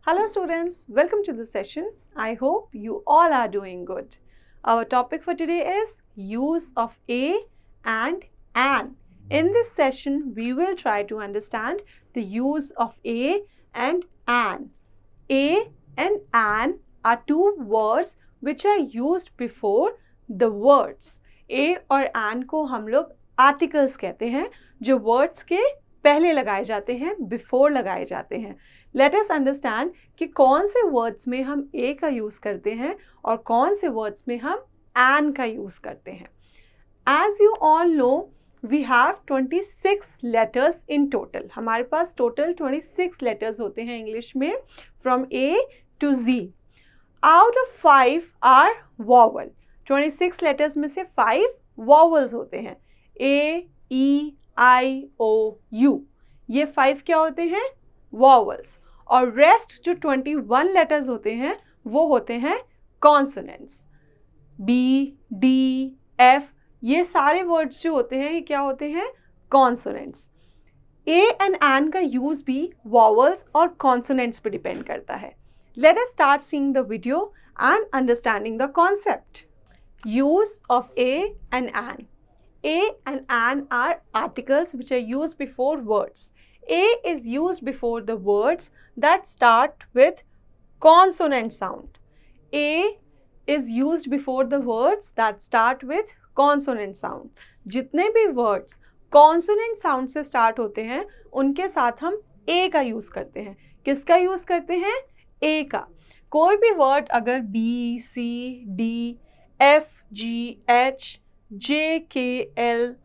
Hello students, welcome to the session. I hope you all are doing good. Our topic for today is use of a and an. In this session, we will try to understand the use of a and an. A and an are two words which are used before the words. A और an को हम लोग articles कहते हैं जो words के पहले लगाए जाते हैं, before लगाए जाते हैं. Let us understand कि कौन से words में हम a का use करते हैं और कौन से words में हम an का use करते हैं. As you all know, we have 26 letters in total. हमारे पास total 26 letters होते हैं English में from A to Z. Out of 5 are vowel. 26 letters में से 5 vowels होते हैं. A, E, I, O, U. ये 5 क्या होते हैं? Vowels. और rest जो 21 letters होते हैं वो होते हैं consonants. B, D, F ये सारे words जो होते हैं ये क्या होते हैं? Consonants. A and an का use भी vowels और consonants पे depend करता है. Let us start seeing the video and understanding the concept. Use of A and an. A and an are articles which are used before words. A is used before the words that start with consonant sound. A is used before the words that start with consonant sound. जितने भी words consonant sound से start होते हैं उनके साथ हम A का use करते हैं. किसका use करते हैं? A का. कोई भी word अगर B, C, D, F, G, H, J, K, L,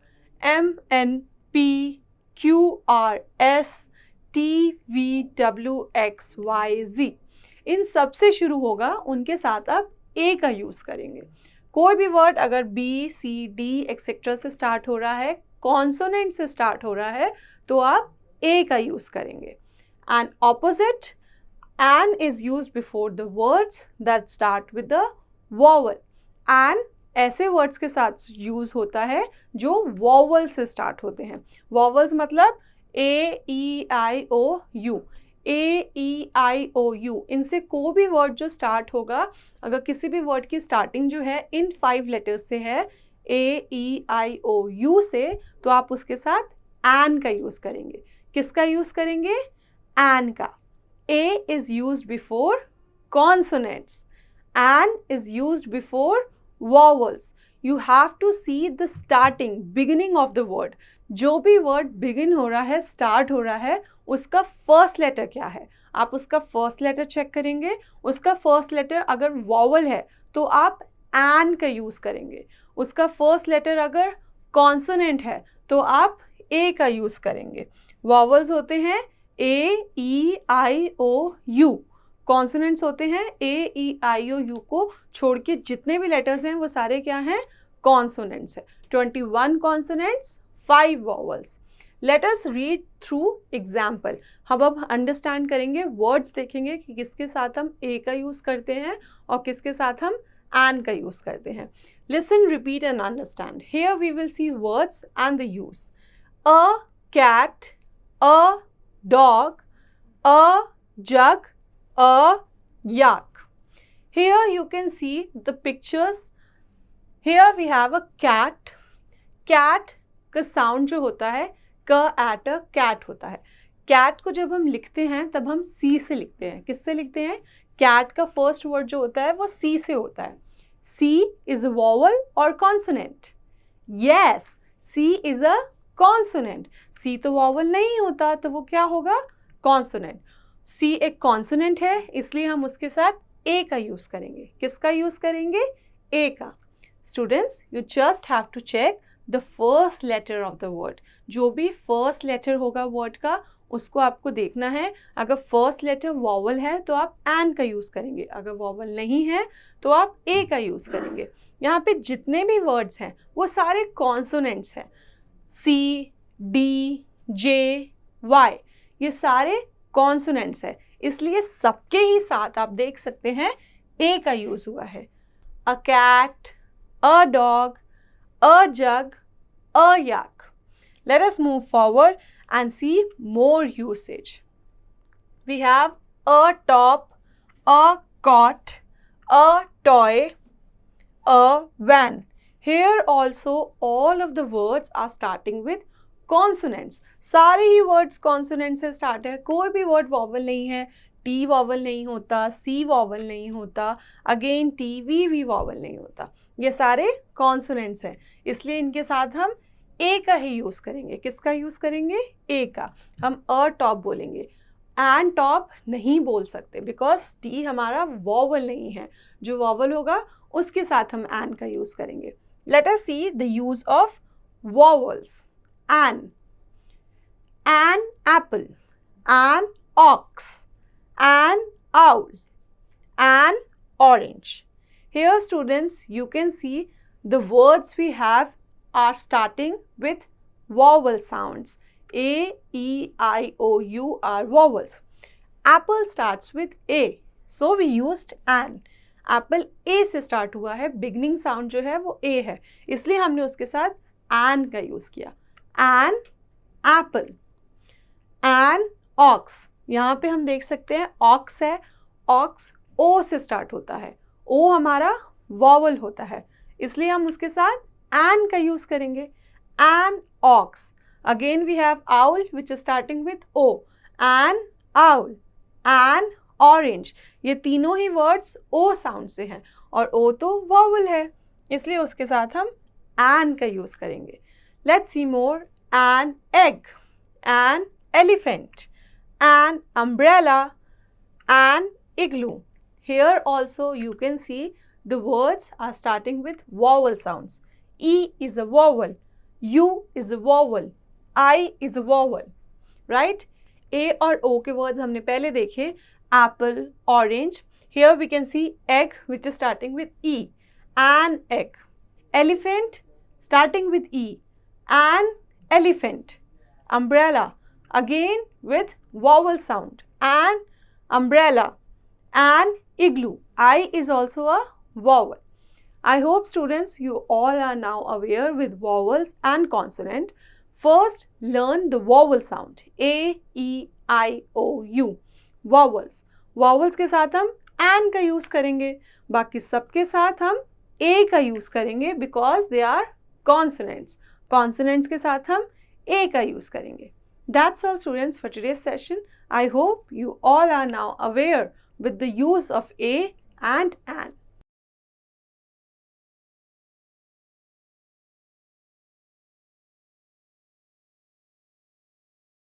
M, N, P, Q, R, S, T, V, W, X, Y, Z इन सब से शुरू होगा उनके साथ आप A का यूज़ करेंगे. कोई भी वर्ड अगर B, C, D एक्सेट्रा से स्टार्ट हो रहा है, कॉन्सोनेंट से स्टार्ट हो रहा है तो आप A का यूज़ करेंगे. And opposite an is used before the words that start with the vowel. an ऐसे वर्ड्स के साथ यूज़ होता है जो वॉवल से स्टार्ट होते हैं. वॉवल्स मतलब A, E, I, O, U. A, E, I, O, U इनसे कोई भी वर्ड जो स्टार्ट होगा अगर किसी भी वर्ड की स्टार्टिंग जो है इन 5 लेटर्स से है A, E, I, O, U से तो आप उसके साथ an का यूज़ करेंगे. किसका यूज़ करेंगे? an का. A is used before consonants. An is used before vowels. You have to see the starting, beginning of the word. जो भी word begin हो रहा है, start हो रहा है, उसका first letter क्या है? आप उसका first letter check करेंगे. उसका first letter अगर vowel है तो आप an का use करेंगे. उसका first letter अगर consonant है तो आप A का use करेंगे. Vowels होते हैं A, E, I, O, U. Consonants होते हैं A, E, I, O, U को छोड़ के जितने भी लेटर्स हैं वो सारे क्या हैं? कॉन्सोनेंट्स हैं. 21 consonants, 5 vowels. Let us read through example. हम अब अंडरस्टैंड करेंगे, वर्ड्स देखेंगे कि किसके साथ हम A का यूज़ करते हैं और किसके साथ हम an का यूज़ करते हैं. Listen, repeat and understand. Here we will see words and the use. A cat, a dog, a jug, a yak. Here you can see the pictures. Here we have a cat. Cat का sound जो होता है क at a cat होता है. cat को जब हम लिखते हैं तब हम C से लिखते हैं. किससे लिखते हैं? cat का first word जो होता है वो C से होता है. C is a vowel or consonant? Yes, C is a consonant. C तो वॉवल नहीं होता तो वो क्या होगा? कॉन्सोनेंट. C एक कॉन्सोनेंट है इसलिए हम उसके साथ A का यूज़ करेंगे. किसका यूज़ करेंगे? A का. Students, you just have to check the first letter of the word. जो भी फर्स्ट लेटर होगा वर्ड का उसको आपको देखना है. अगर फर्स्ट लेटर वॉवल है तो आप an का यूज़ करेंगे. अगर वॉवल नहीं है तो आप A का यूज़ करेंगे. यहाँ पे जितने भी वर्ड्स हैं वो सारे कॉन्सोनेंट्स हैं. C, D, J, Y ये सारे कॉन्सोनेंट्स है इसलिए सबके ही साथ आप देख सकते हैं A का यूज़ हुआ है. A cat, a dog, a jug, a yak. Let us move forward and see more usage. We have a top, a cot, a toy, a van. Here also all of the words are starting with consonants. सारे ही words consonant से start है, कोई भी word vowel नहीं है. T vowel नहीं होता, C vowel नहीं होता, again T, V vowel नहीं होता. ये सारे consonants हैं, इसलिए इनके साथ हम A का ही यूज़ करेंगे. किसका यूज़ करेंगे? A का. हम a top बोलेंगे. एंड टॉप नहीं बोल सकते बिकॉज टी हमारा वॉवल नहीं है. जो वॉवल होगा उसके साथ हम एन का यूज़ करेंगे. Let us see the use of vowels. An, an apple, an ox, an owl, an orange. Here students, you can see the words we have are starting with vowel sounds. A, E, I, O, U are vowels. Apple starts with A. So we used an. Apple A से start हुआ है. Beginning sound जो है वो A है. इसलिए हमने उसके साथ an का use किया. An apple. An ox. यहाँ पे हम देख सकते हैं ox है. Ox O से start होता है. O हमारा vowel होता है. इसलिए हम उसके साथ an का use करेंगे. An ox. Again we have owl which is starting with O. An owl. An orange. ये तीनों ही words O sound से हैं और O तो vowel है, इसलिए उसके साथ हम an का use करेंगे. Let's see more. An egg. An elephant. An umbrella. An igloo. Here also you can see the words are starting with vowel sounds. E is a vowel. U is a vowel. I is a vowel, right? A और O के words हमने पहले देखे. Apple, orange. Here we can see egg which is starting with E. An egg. Elephant starting with E. An elephant. Umbrella again with vowel sound. An umbrella. An igloo. I is also a vowel. I hope students you all are now aware with vowels and consonant. First, learn the vowel sound. A, E, I, O, U. Vowels. Vowels के साथ हम an का use करेंगे. बाकी सबके साथ हम A का use करेंगे because they are consonants. Consonants के साथ हम A का use करेंगे. That's all students for today's session. I hope you all are now aware with the use of A and an.